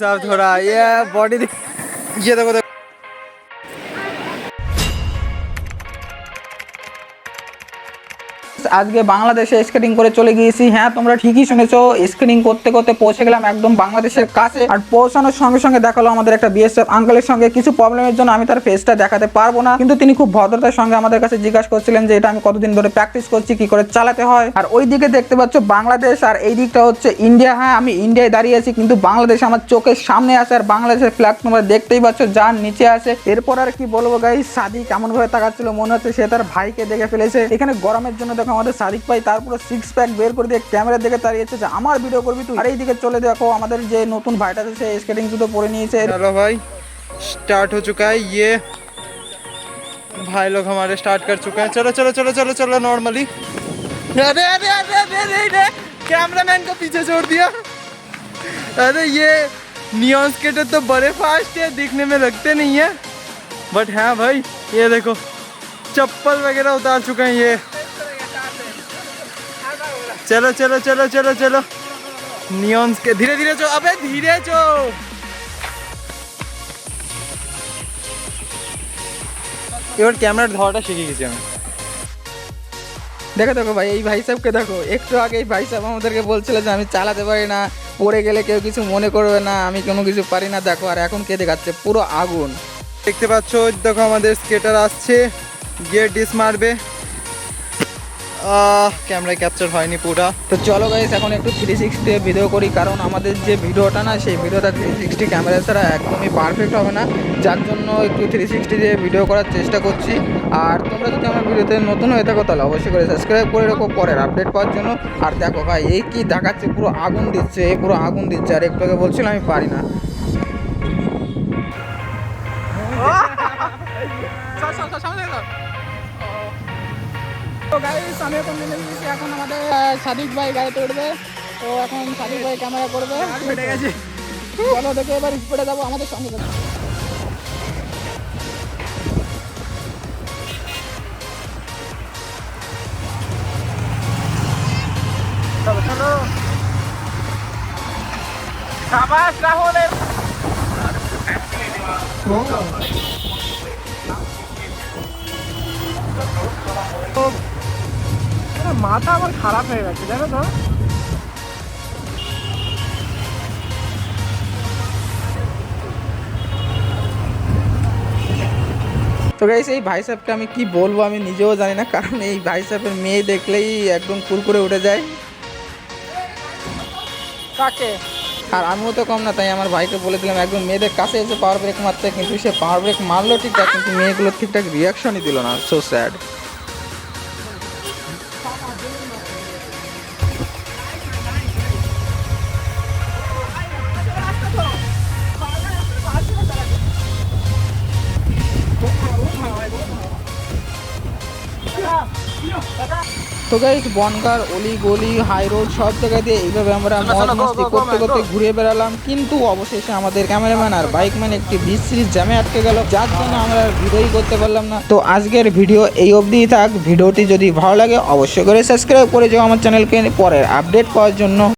सब थोड़ा ये बॉडी ये देखो देखो আজকে বাংলাদেশে স্কেটিং করে চলে গিয়েছি। হ্যাঁ, তোমরা ঠিকই শুনেছো, স্কেটিং করতে করতে পৌঁছে গেলাম একদম বাংলাদেশের কাছে। আর পৌঁছানোর সঙ্গে সঙ্গে দেখালো আমাদের একটা বিএসএফ আঙ্কেলের সঙ্গে। কিছু প্রবলেমের জন্য আমি তার ফেসটা দেখাতে পারবো না, কিন্তু তিনি খুব ভদ্রতার সঙ্গে আমাদের কাছে জিজ্ঞাসা করছিলেন যে এটা আমি কতদিন ধরে প্র্যাকটিস করছি, কি করে চালাতে হয়। আর ওই দিকে দেখতে পাচ্ছ বাংলাদেশ, আর এই দিকটা হচ্ছে ইন্ডিয়া। হ্যাঁ, আমি ইন্ডিয়ায় দাঁড়িয়ে আছি, কিন্তু বাংলাদেশ আমার চোখের সামনে আছে। আর বাংলাদেশের ফ্ল্যাগ তোমরা দেখতেই পাচ্ছ যার নিচে আছে। এরপর আর কি বলবো গাইস, সাদিক কেমন ভাবে তাকাচ্ছিল, মনে হচ্ছে সে তার ভাইকে দেখে ফেলেছে। এখানে গরমের জন্য দেখো আমাদের সাদিক ভাই তার পুরো সিক্স প্যাক বের করে দিয়ে ক্যামেরার দিকে তাড়িয়েছে যে আমার ভিডিও করবি তুই। আর এই দিকে চলে দেখো আমাদের যে নতুন ভাইটা আছে, সে স্কেটিং জুতো পরে নিয়েছে। चलो भाई स्टार्ट हो चुका है ये भाई लोग हमारे स्टार्ट कर चुके हैं। चलो चलो चलो चलो चलो नॉर्मली। अरे अरे अरे अरे अरे कैमरामैन को पीछे छोड़ दिया। अरे ये नियॉन स्केटर तो बड़े फास्ट है, दिखने में लगते नहीं है, बट हाँ भाई ये देखो चप्पल वगैरह उतार चुके हैं ये। चलो चलो चलो चलो चलो नियॉन्स के धीरे धीरे चो, अबे धीरे चो। এবার ক্যামেরার ধরাটা শিখে গেছি আমি। দেখো দেখো ভাই, এই ভাই সাহেবকে দেখো। একটু আগে এই ভাই সাহেব আমাদেরকে বলছিল যে আমি চালাতে পারি না, পড়ে গেলে কেউ কিছু মনে করবে না, আমি কোনো কিছু পারি না। দেখো, আর এখন কে দেখাচ্ছে পুরো আগুন। দেখতে পাচ্ছ দেখো আমাদের স্কেটার আসছে, গিয়ে ডিস মারবে। ক্যামেরায় ক্যাপচার হয়নি পুরা। তো চলো গাইস, এখন একটু 360 ভিডিও করি, কারণ আমাদের যে ভিডিওটা না, সেই ভিডিওটা 360 ক্যামেরা ছাড়া একদমই পারফেক্ট হবে না, যার জন্য একটু 360 দিয়ে ভিডিও করার চেষ্টা করছি। আর তোমরা যদি আমার ভিডিওতে নতুন হয়ে থাকো তাহলে অবশ্যই করে সাবস্ক্রাইব করে রাখো পরের আপডেট পাওয়ার জন্য। আর দেখো ভাই, এই কি দেখাচ্ছে, পুরো আগুন দিচ্ছে, এই পুরো আগুন দিচ্ছে। আর একটু আগে বলছিলাম আমি পারি না। তো গাইস, আমি এখন নেমে গেছি। এখন আমাদের সাদিক ভাই গাড়িতে উঠবে। তো এখন সাদিক ভাই ক্যামেরা করবে। চলো দেখে এবার স্পিডে যাবো, আমাদের সঙ্গে যাবো। চলো চলো শাবাশ রাহুল। মাথা আমার খারাপ হয়ে গেছে জানো তো। তো গাইস, এই ভাই সাহেবকে আমি কি বলবো আমি নিজেও জানি না, কারণ এই ভাই সাহেবের মেয়ে দেখলেই একদম কুরকুরে উঠে যায়। কাকে? আর আমিও তো কম না, তাই আমার ভাইকে বলে দিলাম একদম মেয়েদের কাছে এসে পাওয়ার ব্রেক মারতে, কিন্তু সে পাওয়ার ব্রেক মারলো ঠিকঠাক, কিন্তু মেয়েগুলো ঠিকঠাক রিয়াকশনই দিল না। So sad. তো গাইস, বনগার অলি গলি হাই রোড সব জায়গা দিয়ে এইভাবে আমরা মজ মস্তি করতে করতে ঘুরে বেড়ালাম, কিন্তু অবশেষে আমাদের ক্যামেরাম্যান আর বাইকম্যান একটি বিশ্রী জ্যামে আটকে গেল, যার জন্য আমরা ভিডিওই করতে পারলাম না। তো আজকের ভিডিও এই অবধিই থাক। ভিডিওটি যদি ভালো লাগে অবশ্যই করে সাবস্ক্রাইব করে যাও আমার চ্যানেলকে পরের আপডেট পাওয়ার জন্য।